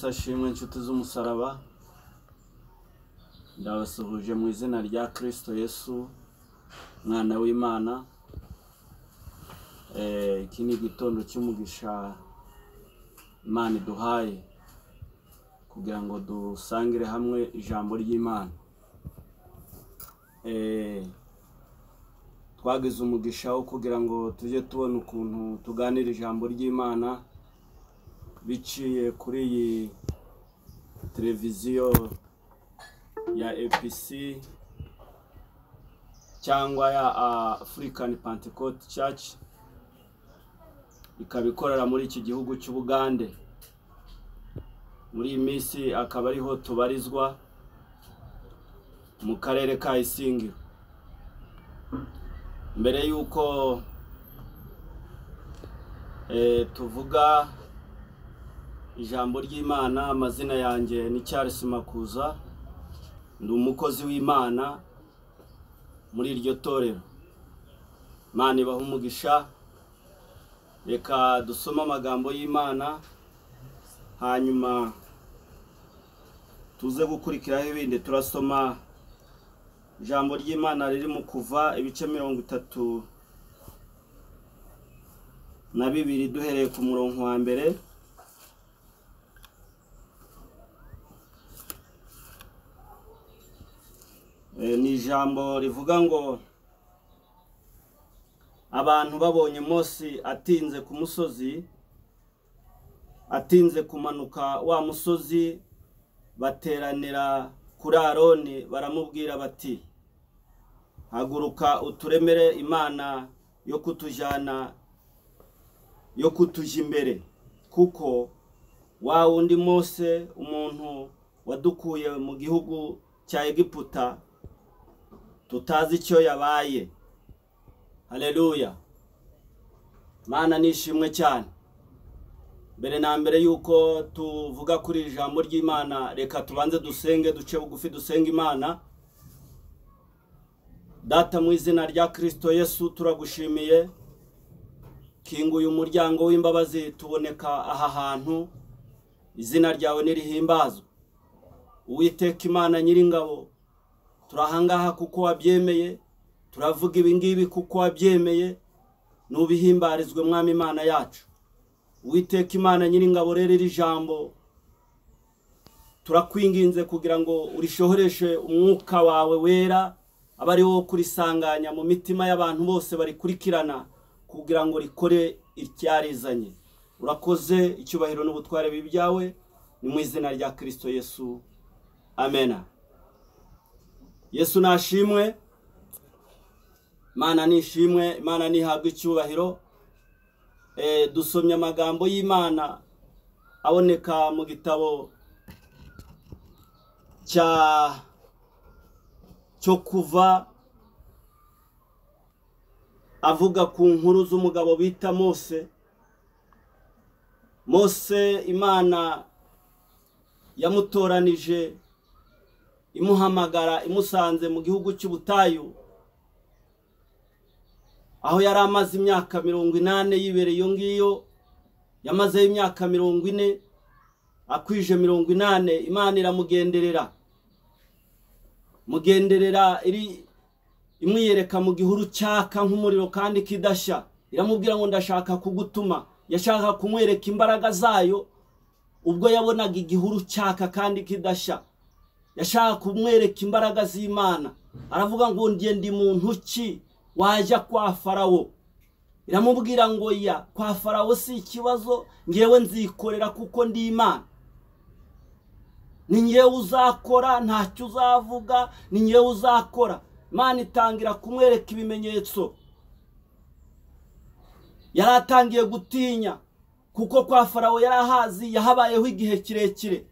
Sashimwe inshuti z'umusaraba, ndabasuhuje mu izina rya Kristo Yesu mwana w'Imana. Iki ni igitondo cy'umugisha Imana iduhaye kugira ngo dusangire hamwe ijambo ry'Imana. Twagize umugisha wo kugira ngo tujye tubona ukuntu tuganira ijambo ry'Imana biciye kuri iyi televiziyo ya APC cyangwa ya African Pentecost Church, ikabikorera muri iki gihugu cy'Ubugande. Muri iyi minsi akaba ariho tubarizwa mu karere ka Isingiro. Mbere yuko tuvuga ijambo ry'Imana, amazina yanjye ni Charles Makuza, ndi umukozi w'Imana muri iryo torero. Imana ibaha umugisha. Reka dusoma amagambo y'Imana, hanyuma tuze gukurikiraho ibindi. Turasoma ijambo ry'Imana riri mu Kuva ibice 32 duhereye ku murongo wa mbere. Ni ijambo rivuga ngo abantu babonye Mose atinze ku musozi, atinze kumanuka wa musozi, bateranira kuri Aroni baramubwira bati, haguruka uturemere imana yo kutujana, yo kutuja imbere, kuko wa wundi Mose umuntu wadukuye mu gihugu cya Egiputa tutazi icyo yabaye. Haleluya. Mana nishimwe cyane. Mbere na mbere yuko tuvuga kuri ijambo ry'Imana, reka tubanze dusenge, duce bugufi dusenga Imana. Data, mu izina rya Kristo Yesu turagushimiye, kinguye umuryango w'imbabazi tuboneka aha hantu. Izina ryawe nirihimbazwe. Uwiteka Imana Nyiringabo, turahangaha kuko wabyemeye, turavuga ibingibi kuko wabyemeye. Nubihimbarizwe mwami Imana yacu. Uwiteka Imana Nyiringabo, rero iri jambo turakwinginze kugira ngo urishohoreshe umwuka wawe wera, abari wo kurisanganya mu mitima y'abantu bose barikurikirana, kugira ngo rikore icyarizanye. Urakoze, icyubahiro n'ubutware bibyawe ni mu izina rya Kristo Yesu. Amen. Yesu nashimwe. Imana nishimwe, Imana nihabwe icyubahiro. Dusomye amagambo y'Imana aboneka mu gitabo cyo Kuva, avuga ku nkuru z'umugabo bita Mose. Mose Imana yamutoranije, imuhamagara imusanze mu gihugu cy'ubutayu, aho yari amaze imyaka 80 yibereye iyo ngiyo. Yamaze imyaka 40, akwije 80, Imana iramugenderera. Mugenderera iri imwiyereka mu gihuru cyaka nk'umuriro kandi kidashya. Iramubwira ngo ndashaka kugutuma. Yashaka kumwereka imbaraga zayo ubwo yabonaga igihuru cyaka kandi kidashya. Yashaka kumwereka imbaraga z'Imana. Aravuga ngo ndiye ndi muntu ki wajya kwa Farawo. Iramubwira ngo ya kwa Farawo si ikibazo, ngewe nzikorera kuko ndi Imana. Ni ngewe uzakora, ntacyo uzavuga, ni ngewe uzakora. Imana itangira kumwereka ibimenyetso. Yaratangiye gutinya kuko kwa Farawo yarahazi, yahabayeho igihe kirekire.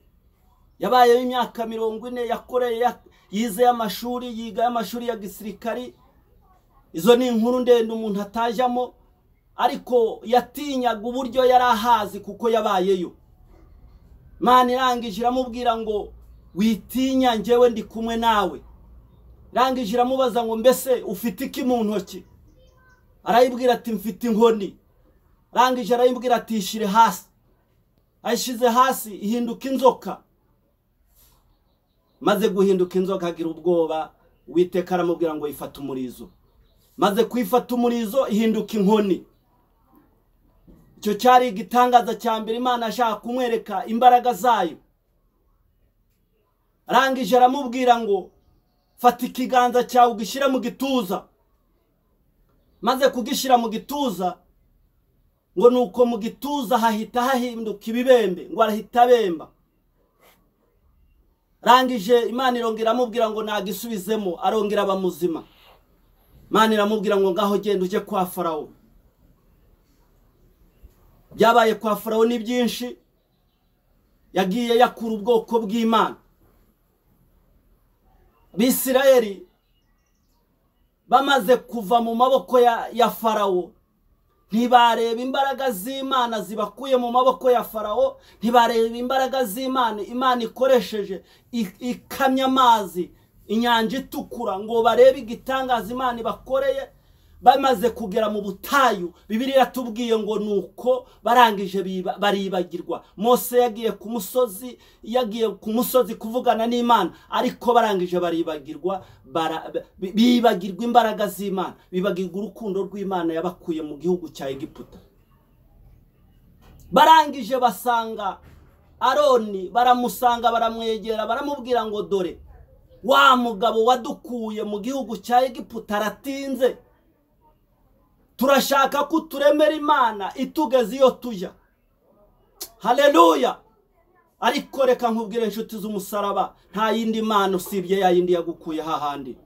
Yabayeho imyaka 40, yakoreye, yize amashuri, yiga amashuri ya gisirikari. Izo ni inkuru ndende umuntu atajamo, ariko yatinyaga uburyo yarahazi kuko yabayeyo. Imana irangije iramubwira ngo witinya njyewe ndi kumwe nawe. Rangije iramubaza ngo mbese ufite iki mu ntoki? Arayibwira ati mfite inkoni. Rangije arayibwira ati ishire hasi. Ayishize hasi ihinduka inzoka. Maze guhinduka inzoka agira ubwoba, Uwiteka aramubwira ngo ifate umurizo. Maze kwifata umurizo ihinduka inkoni. Icyo cyari igitangaza cya mbere Imana ashaka kumwereka imbaraga zayo. Arangije aramubwira ngo fata ikiganza cyawe ugishyire mu gituza. Maze kugishyira mu gituza, ngo nuko mu gituza hahita hahinduka ibibembe, ngo arahita bemba. Rangije Imana irongera amubwira ngo nagisubizemo, arongera abamuzima. Imana iramubwira ngo ngaho genda uje kwa Farawo. Byabaye kwa Farawo ni byinshi, yagiye yakura ubwoko bw'Imana. Bisirayeli bamaze kuva mu maboko ya Farawo, ntibareba imbaraga z'Imana zibakuye mu maboko ya Farawo, ntibareba imbaraga z'Imana Imana ikoresheje ikamya amazi, inyanja itukura, ngo barebe igitangaza Imana bakoreye. Bamaze kugera mu butayu, Bibiliya yatubwiye ngo nuko barangije baribagirwa. Mose yagiye ku musozi kuvugana n'Imana, ariko barangije baribagirwa, bibagirwa imbaraga z'Imana, bibagirwa urukundo rw'Imana yabakuye mu gihugu cya Egiputa. Barangije basanga Aroni, baramusanga, baramwegera, baramubwira ngo dore wa mugabo wadukuye mu gihugu cya Egiputa aratinze, turashaka ko turemera Imana itugeze iyo tujya. Haleluya! Ariko reka nkubwire inshuti z'umusaraba, nta yindi Mana usibye ya yindi yagukuye hahandi.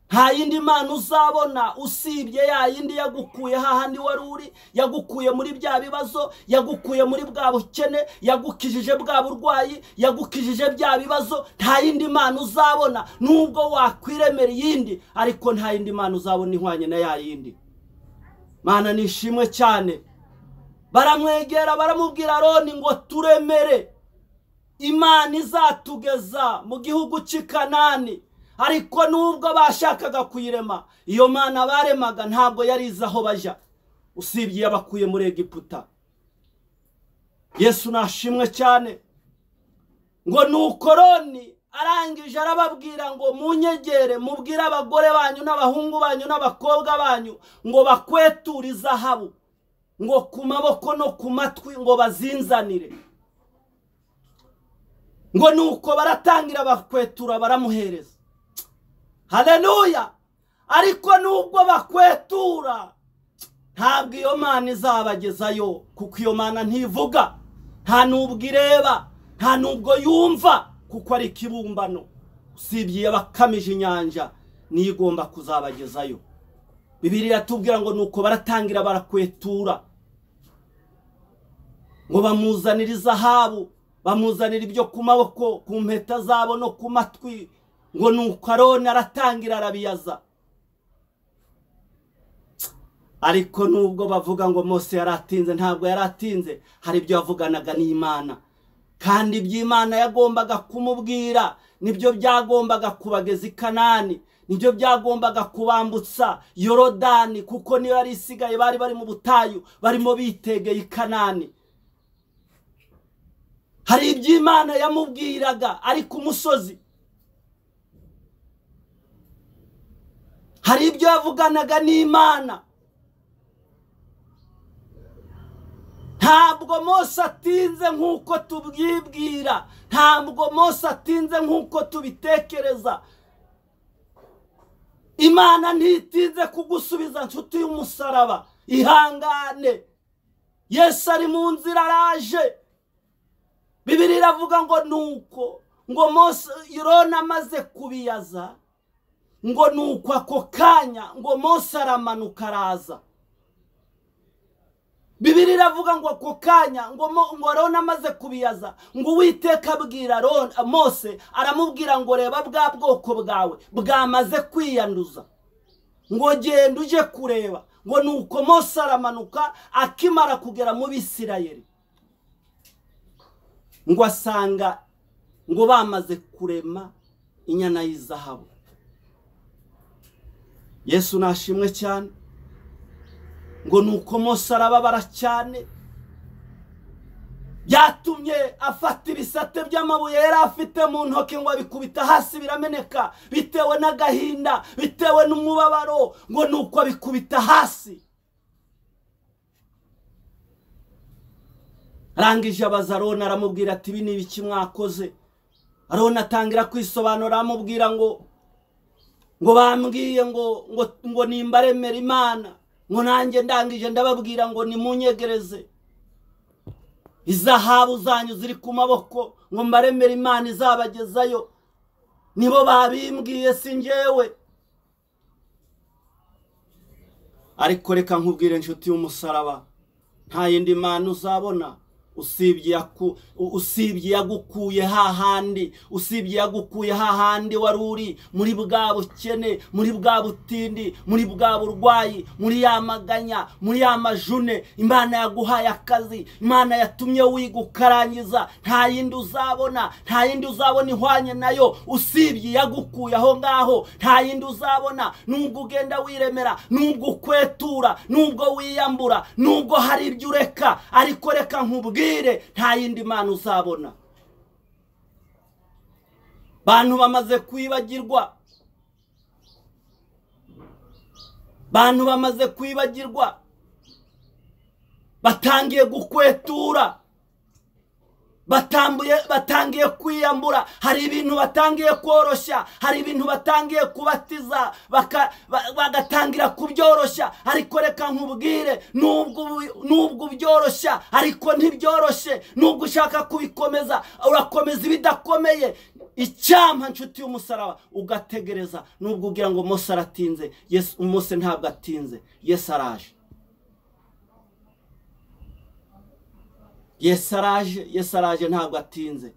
Nta yindi Mana uzabona usibye ya yindi yagukuye hahandi wari uri, yagukuye muri bya bibazo, yagukuye muri bwa bukene, yagukijije bwa burwayi, yagukijije bya bibazo. Nta yindi Mana uzabona, nubwo wakwiremera yindi, ariko nta yindi Mana uzabona ihwanye na ya yindi. Mana nishimwe cyane. Baramwegera baramubwira Aroni ngo turemere Imana izatugeza mu gihugu cy'i Kanani. Ariko nubwo bashakaga kuyirema, iyo Mana baremaga ntabwo yari izi aho bajya, usibye yabakuye muri Egiputa. Yesu nashimwe cyane. Ngo nuko Aroni arangije arababwira ngo munyegere, mubwire abagore banyu n'abahungu banyu n'abakobwa banyu ngo bakweture izahabu, ngo ku maboko no ku matwi ngo bazinzanire. Ngo nuko baratangira bakwetura, baramuhereza. Haleluya! Ariko nubwo bakwetura, ntabwo iyo Mana izabagezayo, kuko iyo Mana ntivuga, nta nubwo ireba, nta nubwo yumva, kuko ari ikibumbano. Usibye abakamije inyanja niyo igomba kuzabagezayo. Bibiliya yatubwira ngo nuko baratangira barakwetura, ngo bamuzanira izahabu, bamuzanira ibyo ku maboko, ku mpeta zabo no ku matwi. Ngo nuko Aroni aratangira arabiyaza. Ariko nubwo bavuga ngo Mose yaratinze, ntabwo yaratinze. Hari ibyo yavuganaga n'Imana, kandi iby'Imana yagombaga kumubwira nibyo byagombaga kubageza i Kanani, nibyo byagombaga kubambutsa Yorodani, kuko niyo yari isigaye, bari mu butayu, barimo bitegeye i Kanani. Hari iby'Imana yamubwiraga ari ku musozi, hari ibyo yavuganaga n'Imana. Ntabwo Mose atinze nk'uko tubyibwira, ntabwo Mose atinze nk'uko tubitekereza. Imana ntitinze kugusubiza nshuti y'umusaraba. Ihangane, Yesu ari mu nzira araje. Bibiliya iravuga ngo nuko, ngo Mose Aroni amaze kubiyaza, ngo nuko ako kanya ngo Mose aramanuka araza. Bibiliya iravuga ngo ako kanya ngo Aroni amaze kubiyaza, ngo Uwiteka abwira Mose, aramubwira ngo reba bwa bwoko bwawe bwamaze kwiyanduza, ngo genda uje kureba. Ngo nuko Mose aramanuka, akimara kugera mu Bisirayeli, ngo asanga ngo bamaze kurema inyana y'izahabu. Yesu nashimwe cyane. Ngo nuko Mose arababara cyane, byatumye afata ibisate by'amabuye yari afite mu ntoki ngo abikubita hasi birameneka, bitewe n'agahinda, bitewe n'umubabaro, ngo nuko abikubita hasi. Arangije abaza Aroni aramubwira ati ibi ni ibiki mwakoze? Aroni atangira kwisobanura amubwira ngo bambwiye ngo nimbaremera Imana, ngo nanjye ndangije ndababwira ngo nimunyegereze izahabu zanyu ziri ku maboko, ngo mbaremera Imana izabagezayo. Nibo babimbwiye si njyewe. Ariko reka nkubwire inshuti y'umusaraba, nta yindi Mana uzabona usibye yagukuye hahandi, usibye yagukuye hahandi waruri, muri bwa bukene, muri bwa butindi, muri bwa burwayi, muri ya maganya, muri ya majune. Imana yaguhaye akazi, Imana yatumye wiga ukarangiza. Nta yindi uzabona, nta yindi uzabona ihwanye nayo usibye yagukuye aho ngaho. Nta yindi uzabona, nubwo ugenda wiremera, nubwo ukwetura, nubwo wiyambura, nubwo hari ibyo ureka, ariko reka nkubwire nta yindi Mana uzabona. Bantu bamaze kwibagirwa, bantu bamaze kwibagirwa, batangiye gukwetura, batangiye kwiyambura. Hari ibintu batangiye koroshya, hari ibintu batangiye kubatiza, bagatangira kubyoroshya. Ariko reka nkubwire, nubwo byoroshya ariko ntibyoroshe. Nubwo ushaka kubikomeza, urakomeza ibidakomeye. Icyampa nshuti y'umusaraba ugategereza. Nubwo ugira ngo Mose aratinze, Mose ntabwo atinze. Yesu araje. Yesu araje ntabwo atinze.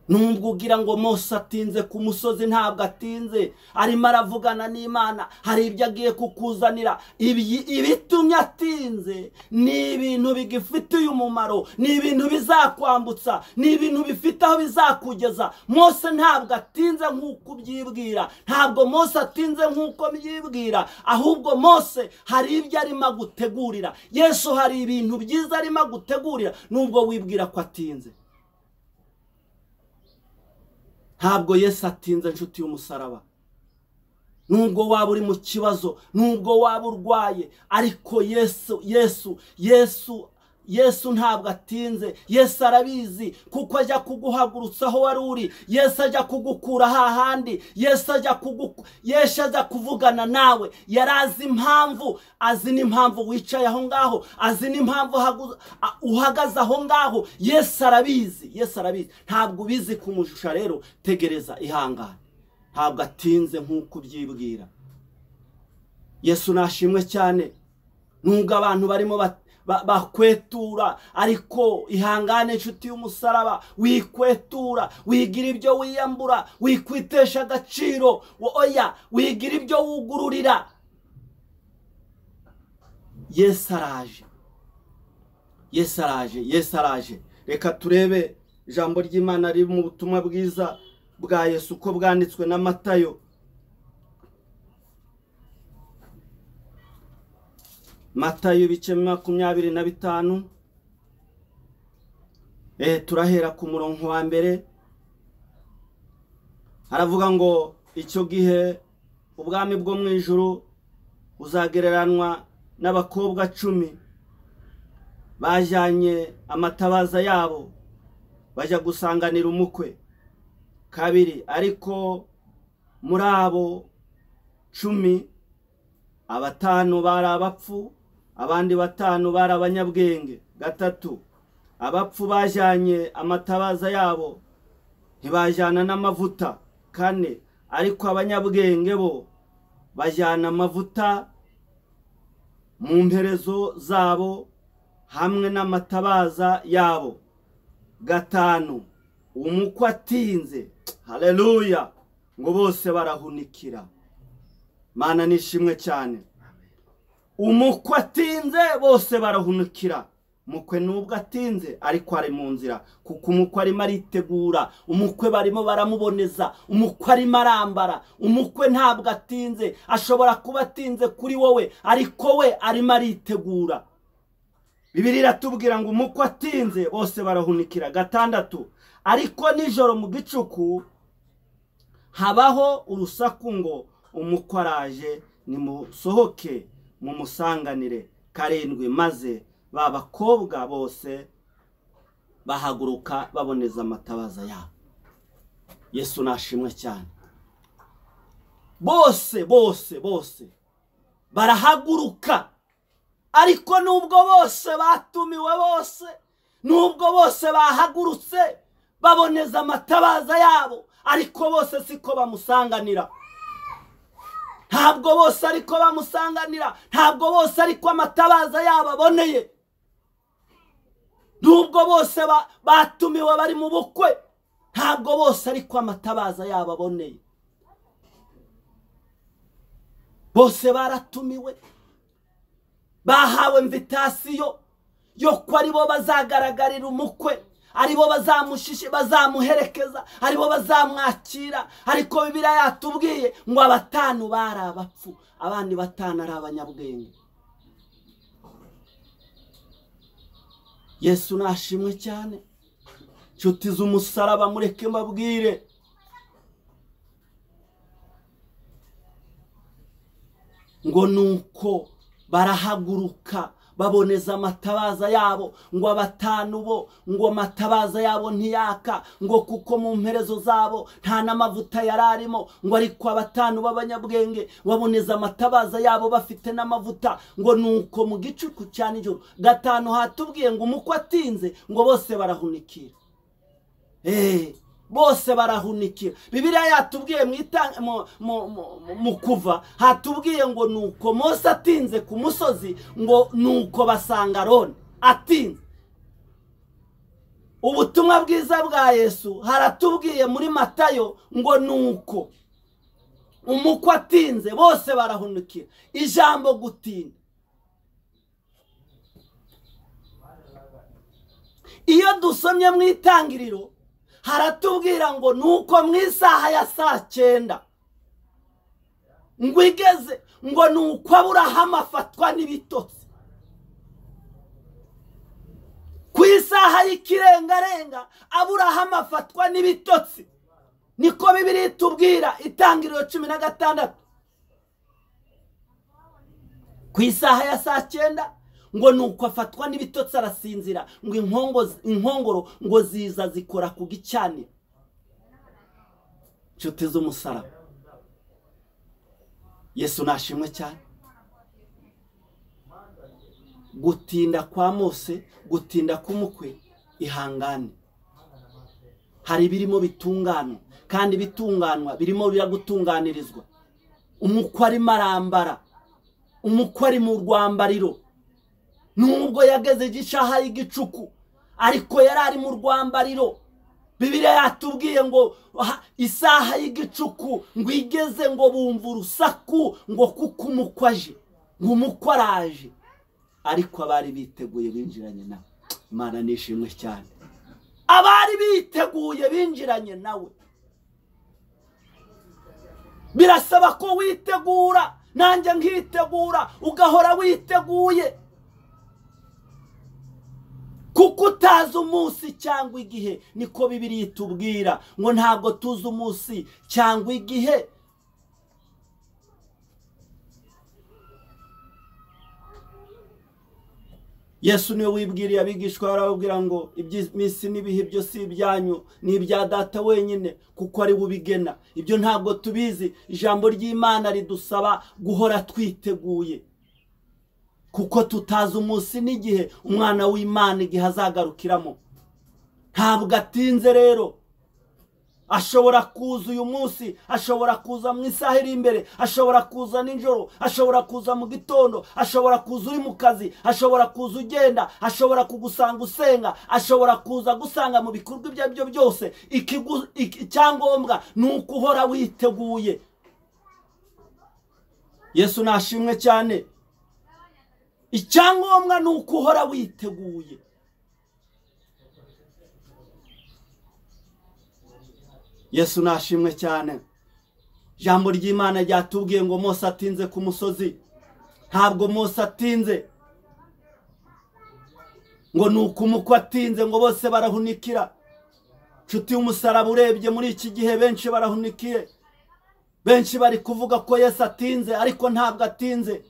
Nubwo ugira ngo Mose atinze ku musozi, ntabwo atinze. Arimo aravugana n'Imana, hari ibyo agiye kukuzanira. Ibitumye atinze ni ibintu bigifitiye umumaro, ni ibintu bizakwambutsa, ni ibintu bifite aho bizakugeza. Mose ntabwo atinze nk'uko ubyibwira, ntabwo Mose atinze nk'uko byibwira, ahubwo Mose hari ibyo arimo gutegurira. Yesu hari ibintu byiza arimo gutegurira, nubwo wibwira ko atinze. Ntabwo Yesu atinze nshuti y'umusaraba. Nubwo waba uri mu kibazo, nubwo waba urwaye, ariko Yesu ntabwo atinze. Yesu arabizi, kuko ajya kuguhagurutsa aho wari uri. Yesu ajya kugukura hahandi. Yesu ajya kuvugana nawe. Yarazi impamvu, azi n'impamvu wicaye aho ngaho, azi n'impamvu uhagaze aho ngaho. Yesu arabizi, Yesu arabizi. Ntabwo ubizi kumujusha, rero tegereza, ihangane. Ntabwo atinze nk'uko ubyibwira. Yesu nashimwe cyane. Nubwo abantu barimo bakwetura, ariko ihangane inshuti y'umusaraba. Wikwetura, wigira ibyo wiyambura, wikwitesha agaciro, oya, wigira ibyo wugururira. Yesu araje, Yesu araje, Yesu araje. Reka turebe ijambo ry'Imana riri mu butumwa bwiza bwa Yesu uko bwanditswe na Matayo. Matayo ibice 25. Turahera ku murongo wa mbere. Haravuga ngo icyo gihe ubwami bwo mu ijuru buzagereranwa n'abakobwa 10 bajyanye amatabaza yabo bajya gusanganira umukwe. 2 ariko muri abo 10 5 bari abapfu, abandi 5 bari abanyabwenge. 3 abapfu bajyanye amatabaza yabo ntibajyana n'amavuta. 4 ariko abanyabwenge bo bajyana amavuta mu mperezo zabo hamwe n'amatabaza yabo. 5 umukwe atinze, haleluya, ngo bose barahunikira. Mana nishimwe cyane. Umukwe atinze bose barahunikira. umukwe nubwo atinze ariko ari mu nzira, kuko umukwe arimo aritegura, umukwe barimo baramuboneza, umukwe arimo arambara, umukwe ntabwo atinze. Ashobora kuba atinze kuri wowe ariko we arimo aritegura. Bibiliya iratubwira ngo umukwe atinze bose barahunikira. 6, ariko nijoro mu gicuku habaho urusaku ngo umukwe araje, nimusohoke mumusanganire. 7, maze ba bakobwa bose bahaguruka baboneza amatabaza yabo. Yesu nashimwe cyane. Bose barahaguruka, ariko nubwo bose batumiwe, nubwo bose bahagurutse baboneza amatabaza yabo, ariko bose siko bamusanganira. Ntabwo bose ariko bamusanganira, ntabwo bose ariko amatabaza yabo aboneye. Nubwo bose batumiwe bari mu bukwe, ntabwo bose ariko amatabaza yabo aboneye. Bose baratumiwe, bahawe invitation yo ko aribo bazagaragarira umukwe, aribo bazamuherekeza, aribo bazamwakira. Ariko Bibiliya yatubwiye ngo 5 bari abapfu, abandi 5 ari abanyabwenge. Yesu nashimwe cyane. Nshuti z'umusaraba, mureke mbabwire, ngo nuko barahaguruka baboneza amatabaza yabo, ngo 5 bo ngo amatabaza yabo ntiyaka, ngo kuko mu mperezo zabo nta n'amavuta yararimo, ngo ariko 5 b'abanyabwenge baboneza amatabaza yabo bafite n'amavuta. Ngo nuko mu gicuku cya nijoro 5 hatubwiye ngo umukwe atinze, ngo bose barahunikira. Bose barahunikira. Bibiliya yatubwiye mu Kuva hatubwiye ngo nuko Mose atinze ku musozi, ngo nuko basanga Aroni atinze. Ubutumwa bwiza bwa Yesu haratubwiye muri Matayo ngo nuko umukwe atinze bose barahunikira. Ijambo gutinda, iyo dusomye mu Itangiriro haratubwira ngo nuko mu isaha ya 9 ngo igeze, ngo nuko Aburahamu afatwa n'ibitotsi. Ku isaha y'ikirengarenga Aburahamu afatwa n'ibitotsi. Niko Bibiliya itubwira, Itangiriro 16. Ku isaha ya 9 ngo nuko afatwa n'ibitotsi arasinzira, ngo inkongoro ngo ziza zikora ku gicaniro. Nshuti z'umusaraba, Yesu nashimwe cyane. Gutinda kwa Mose, gutinda k'umukwe, ihangane. Hari birimo bitungana, kandi bitunganwa birimo biragutunganirizwa. Umukwe arimo arambara, umukwe ari mu rwambariro. Nubwo yageze gishaha y'igicuku, ariko yarari mu rwambariro. Bibiliya yatubwiye ngo isaha y'igicuku ngo igeze, ngo bumva urusaku, ngo kuko umukwe aje, ngo umukwe araje. Ariko abari biteguye binjiranye nawe. Imana nishimwe cyane. Abari biteguye binjiranye nawe. Birasaba ko witegura, nanjye nkitegura, ugahora witeguye. Kuko utazi umunsi cyangwa igihe, niko Bibiliya itubwira, ngo ntabwo tuzi umunsi cyangwa igihe. Yesu niwe wibwiriye abigishwa, arababwira ngo iby'imisi n'ibihe byo si ibyanyu, ni ibya Data wenyine, kuko ari bubigena. Ibyo ntabwo tubizi. Ijambo ry'Imana ridusaba guhora twiteguye, kuko tutazi umunsi n'igihe umwana w'Imana igihe azagarukiramo. Ntabwo atinze rero. Ashobora kuza uyu munsi, ashobora kuza mu isaha iri imbere, ashobora kuza nijoro, ashobora kuza mu gitondo, ashobora kuza uri mu kazi, ashobora kuza ugenda, ashobora kugusanga usenga, ashobora kuza gusanga mu bikorwa ibyo aribyo byose. Icyangombwa ni uko uhora witeguye. Yesu nashimwe cyane. icyangombwa ni uko uhora witeguye. Yesu nashimwe cyane. Jambo ry'Imana ryatubwiye ngo Mose atinze ku musozi. Ntabwo Mose atinze ngo nuko umukwe atinze ngo bose barahunikira. Nshuti y'umusaraba, urebye muri iki gihe benshi barahunikiye. Benshi bari kuvuga ko Yesu atinze, ariko ntabwo atinze.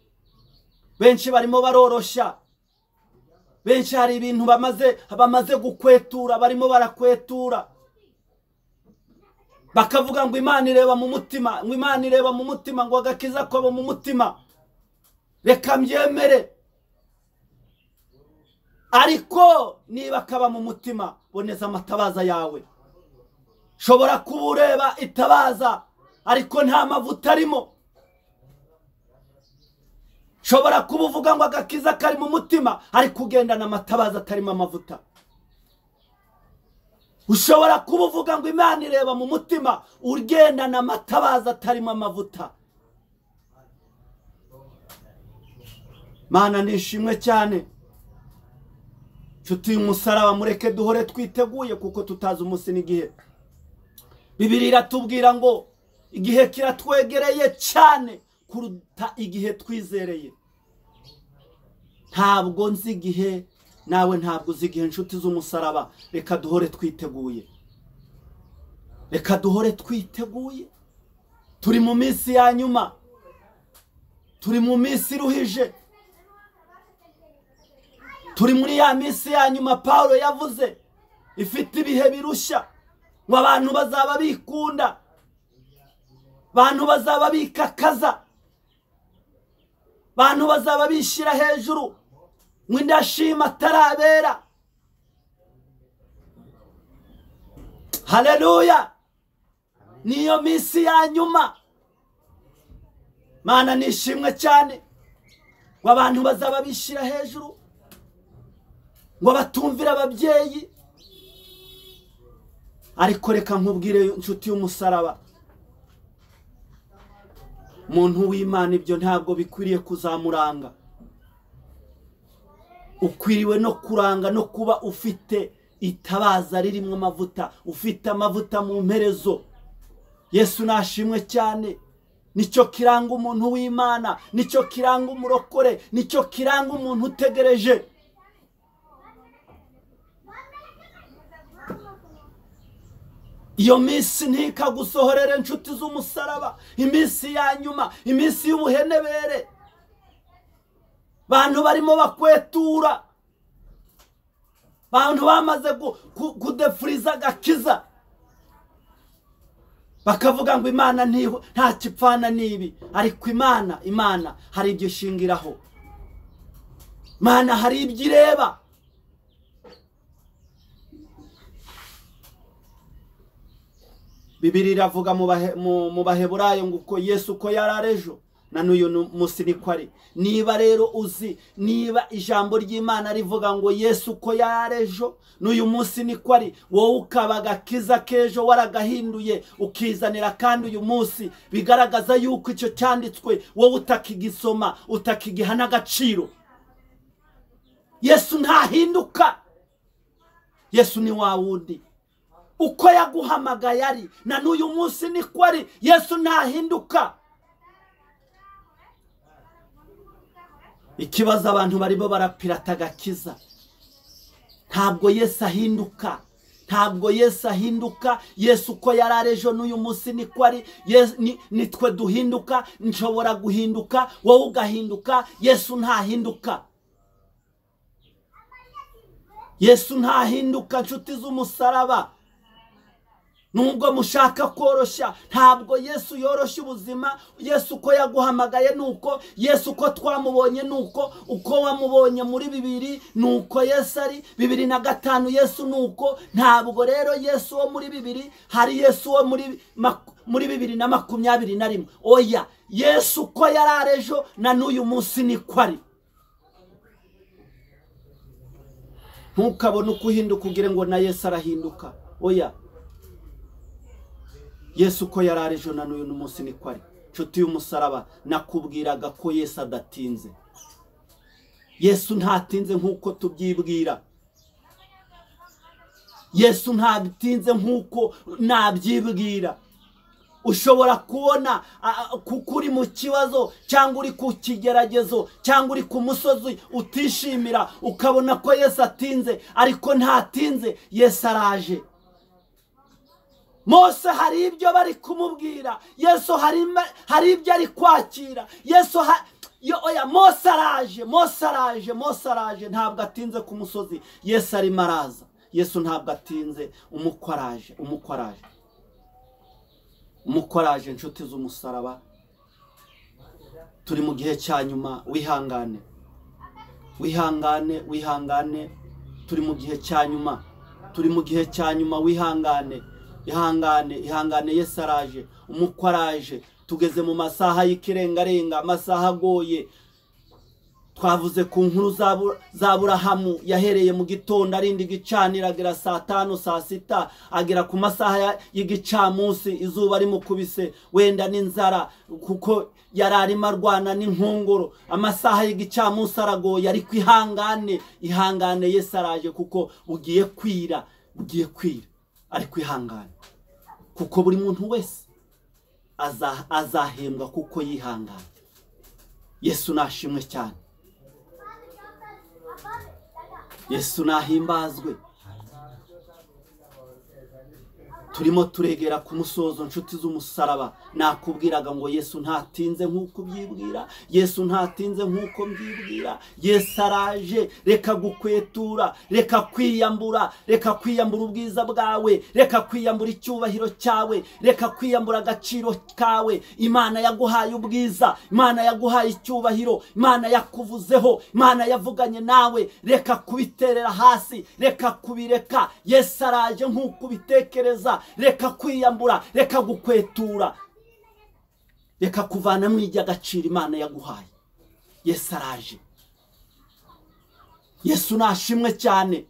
Benshi barimo barorosha. Benshi hari ibintu bamaze gukwetura, barimo barakwetura. Bakavuga ngo Imana ireba mu mutima, ngo Imana ireba mu mutima, ngo agakiza kwabo mu mutima. Reka mbyemere. Ariko niba kaba mu mutima, boneza amatabaza yawe. Shobora kuba ureba itabaza, ariko nta mavuta arimo. Shobora kuba uvuga ngo agakiza kari mu mutima, ariko ugendana amatabaza atarimo amavuta. Ushobora kuba uvuga ngo Imana ireba mu mutima, ugendana amatabaza atarimo amavuta. Mana nishimwe cyane. Nshuti y'umusaraba, mureke duhore twiteguye kuko tutazi umunsi n'igihe. Bibiliya iratubwira ngo igihe kiratwegereye cyane kuruta igihe twizereye. Ntabwo nzi igihe, nawe ntabwo uzi igihe. Nshuti z'umusaraba, reka duhore twiteguye. Reka duhore twiteguye. Turi mu minsi ya nyuma. Turi mu minsi iruhije. Turi muri ya minsi ya nyuma Paulo yavuze ifite ibihe birushya. Ngo abantu bazaba bikunda, abantu bazaba bikakaza, abantu bazaba bishira hejuru, ngo indashima atarabera. Haleluya! Niyo minsi ya nyuma. Mana nishimwe cyane. Ngo abantu bazaba bishira hejuru, ngo batumvira ababyeyi. Ariko reka nkubwire nshuti y'umusaraba, muntu w'Imana ibyo ntabwo bikwiriye kuzamuranga. Ukwiriwe no kuranga no kuba ufite itabaza ririmo amavuta, ufite amavuta mu mperezo. Yesu nashimwe cyane. Nicyo kiranga umuntu w'Imana, nicyo kiranga umurokore, nicyo kiranga umuntu utegereje. Iyo minsi ntikagusohorere nshuti z'umusaraba. Iminsi ya nyuma, iminsi y'ubuhenebere. Bantu barimo bakwetura, bantu bamaze kudefuriza agakiza, bakavuga ngo Imana nta kipfana n'ibi. Ariko Imana hari ibyo ishingiraho. Imana hari ibyo ireba. Bibiliya iravuga mu Baheburayo ngo uko Yesu uko yararejo na n'uyu munsi niko ari. Niba rero uzi, niba ijambo ry'Imana rivuga ngo Yesu uko yararejo n'uyu munsi niko ari, wowe ukaba agakiza kejo waragahinduye ukizanira kandi uyu munsi, bigaragaza yuko icyo cyanditswe wowe utakigisoma, utakigiha n'agaciro. Yesu ntahinduka. Yesu ni wa wundi. Uko yaguhamagaye ari na n'uyu munsi niko ari. Yesu ntahinduka. Ikibazo abantu barimo barapirata agakiza. Ntabwo Yesu ahinduka. Ntabwo Yesu ahinduka. Yesu uko yararejo n'uyu munsi niko ari. Nitwe duhinduka. Nshobora guhinduka, wowe ugahinduka. Yesu ntahinduka. Yesu ntahinduka nshuti z'umusaraba. Nubwo mushaka koroshya, ntabwo Yesu yoroshya ubuzima. Yesu uko yaguhamagaye nuko, Yesu uko twamubonye nuko, uko wamubonye muri 2 nuko Yesu ari 2005 Yesu nuko. Ntabwo rero Yesu wo muri 2 hari Yesu wo muri 2021. Oya, Yesu uko yararejo na n'uyu munsi niko ari. Ntukabone uko uhinduka ugire ngo na Yesu arahinduka. Oya, Yesu uko yararejo na n'uyu munsi niko ari. Nshuti y'umusaraba, nakubwiraga ko Yesu adatinze. Yesu ntatinze nk'uko tubyibwira. Yesu ntabitinze nk'uko nabyibwira. Ushobora kubona kuko uri mu kibazo cyangwa uri ku kigeragezo cyangwa uri ku musozi utishimira, ukabona ko Yesu atinze, ariko ntatinze. Yesu araje. Mose hari ibyo bari kumubwira, Yesu hari ibyo ari kwakira. Mose araje, ntabwo atinze ku musozi. Yesu arimo araza. Yesu ntabwo atinze. Umukoraje inshuti z'umusaraba, turi mu gihe cya nyuma. Wihangane, turi mu gihe cya nyuma, ihangane. Yesu araje, umukoraje. Tugeze mu masaha y'ikirengarenga, amasaha agoye. Twavuze ku nkuru za Aburahamu, yahereye mu gitondo arindi gicanira, agera saa 5 saa 6, agera ku masaha y'igicamunsi izuba rimukubise, wenda n'inzara kuko yararimo arwana n'inkongoro. Amasaha y'igicamunsi aragoye, ariko ihangane. Yesu araje kuko bugiye kwira, ariko ihangane kuko buri muntu wese azahembwa kuko yihangane. Yesu nashimwe cyane. Yesu nahimbazwe. Turimo turegera ku musozo nshuti z'umusaraba. Nakubwiraga ngo Yesu ntatinze nk'uko ubyibwira, Yesu ntatinze nk'uko mbyibwira. Yesu araje. Reka gukwetura, reka kwiyambura ubwiza bwawe, reka kwiyambura icyubahiro cyawe, reka kwiyambura agaciro kawe. Imana yaguhaye ubwiza, Imana yaguhaye icyubahiro, Imana yakuvuzeho, Imana yavuganye nawe. Reka kubiterera hasi, reka kubireka. Yesu araje nk'uko ubitekereza. Reka kwiyambura, reka gukwetura, reka kuvana mu iby'agaciro Imana yaguhaye. Yesu araje. Yesu nashimwe cyane.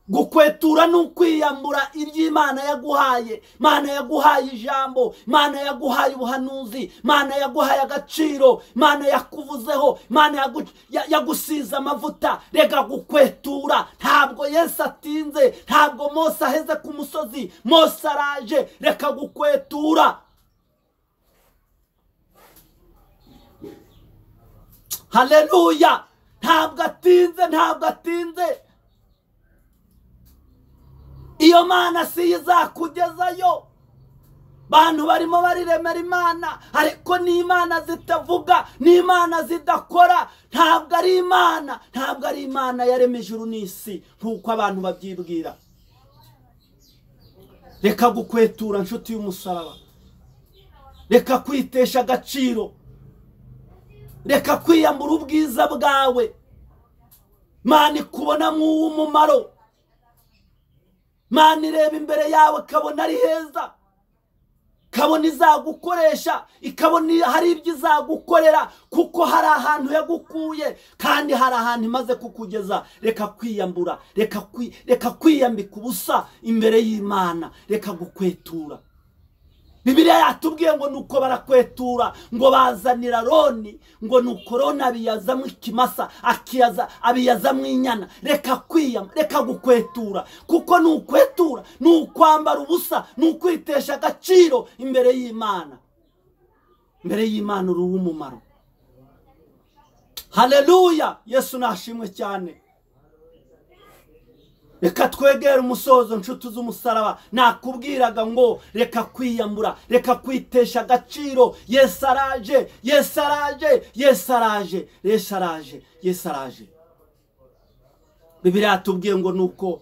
Gukwetura ni ukwiyambura iby'Imana yaguhaye. Imana yaguhaye ijambo, Imana yaguhaye ubuhanuzi, Imana yaguhaye agaciro, Imana yakuvuzeho, Imana yagusize amavuta. Reka gukwetura. Ntabwo Yesu atinze, ntabwo Mose aheze ku musozi. Mose araje. Reka gukwetura. Haleluya. Ntabwo atinze. Iyo Mana si izakugezayo. Bantu barimo bariremera Imana, ariko ni Imana zitavuga, ni Imana zidakora. Ntabwo ari Imana yaremye ijuru n'isi nk'uko abantu babyibwira. Reka gukwetura nshuti y'umusaraba. Reka kwitesha agaciro, reka kwiyambura ubwiza bwawe. Imana ikubonamo uw'umumaro. Imana ireba imbere yawe, kabona ari heza, kabona izagukoresha, ikabona hari ibyo izagukorera, kuko hari ahantu yagukuye kandi hari ahantu imaze kukugeza. Reka kwiyambura, reka kwiyambika ubusa imbere y'Imana. Reka gukwetura. Bibiliya yatubwiye ngo nuko barakwetura, ngo bazanira Aroni, ngo nuko Aroni abiyazamo ikimasa, abiyazamo inyana. Reka gukwetura, kuko nukwetura nukwambara ubusa, nukwitesha agaciro imbere y'Imana. Imbere y'Imana uri uw'umumaro. Haleluya. Yesu nashimwe cyane. Reka twegere umusozo nshuti z'umusaraba. Nakubwiraga ngo reka kwiyambura, reka kwitesha agaciro. Yesu araje. Bibiliya yatubwiye ngo nuko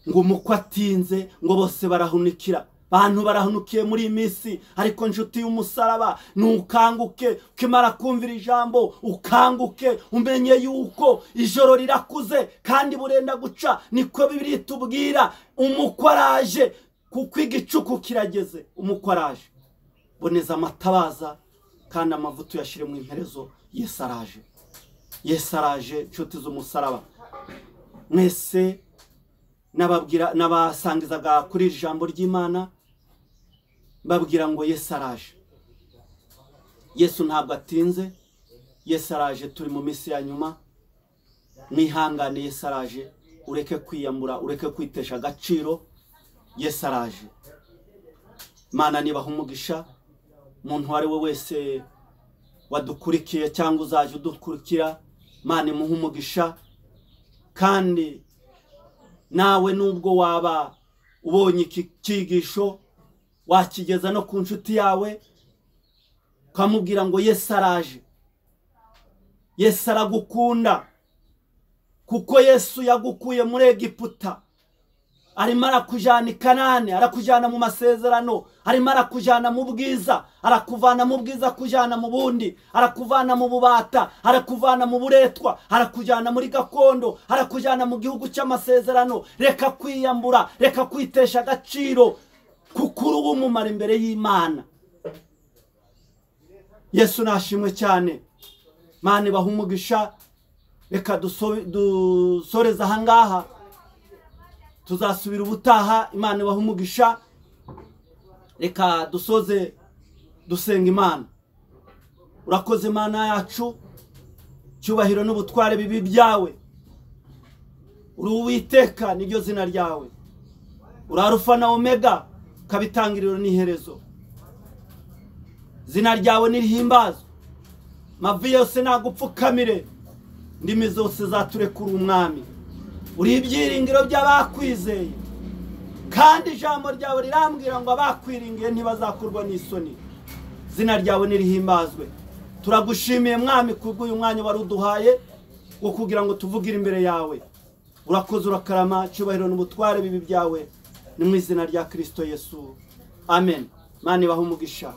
ngo umukwe atinze, ngo bose barahunikira. Bantu barahunukiye muri iyi minsi, ariko nshuti y'umusaraba, nukanguke. Ukimara kumvira ijambo, ukanguke umenye yuko ijoro rirakuze kandi burenda guca. Niko Bibiliya itubwira. Umukwe araje, kuko igicuku kirageze. Umukwe araje. Boneza amatabaza kandi amavuta yashire mu imperezo. Yesu araje nshuti z'umusaraba. Mwese nabasangizaga kuri ijambo ry'Imana, babwira ngo Yesu araje. Yesu ntabwo atinze, Yesu araje, turi mu minsi ya nyuma. Mwihangane, Yesu araje. Ureke kwiyambura, ureke kwitesha agaciro. Yesu araje. Mana nibaha umugisha. Umuntu ari we wese wadukurikiye cyangwa uzaje udukurikira, Mana imuhe umugisha. Kandi nawe nubwo waba ubonye iki cyigisho, wakigeza no ku nshuti yawe, ukamubwira ngo Yesu araje. Yesu aragukunda, kuko Yesu yagukuye muri Egiputa. Arimo arakujyana i Kanani, arakujyana mu masezerano, arimo arakujyana mu bwiza, arakuvana mu bwiza akujyana mu bundi, arakuvana mu bubata, arakuvana mu buretwa, arakujyana muri gakondo, arakujyana mu gihugu cy'amasezerano. Reka kwiyambura, reka kwitesha agaciro, kuko uri umumaro imbere y'Imana. Yesu nashimwe cyane. Mana ibaha umugisha. Reka dusoreza aha ngaha, tuzasubira ubutaha. Imana ibaha umugisha. Reka dusoze dusenga Imana. Urakoze Mana yacu, cyubahiro n'ubutware bibi byawe. Uri Uwiteka, niryo zina ryawe. Uri Alufa na Omega, kabitangiriro n'iherezo. Zina ryawe nirihimbazwe. Mavi yose nagupfukamire, ndimi zose zaturekura umwami. Uri ibyiringiro by'abakwizeye, kandi ijambo ryawe rirambwira ngo abakwiringiye ntibazakurwa n'isoni. Zina ryawe nirihimbazwe. Turagushimiye mwami kubw'uyu mwanya wari uduhaye wo kugira ngo tuvugire imbere yawe. Urakoze, urakarama, cyubahiro n'ubutware bibi byawe, ni mu izina rya Kristo Yesu. Amen. Mana ibaha umugisha.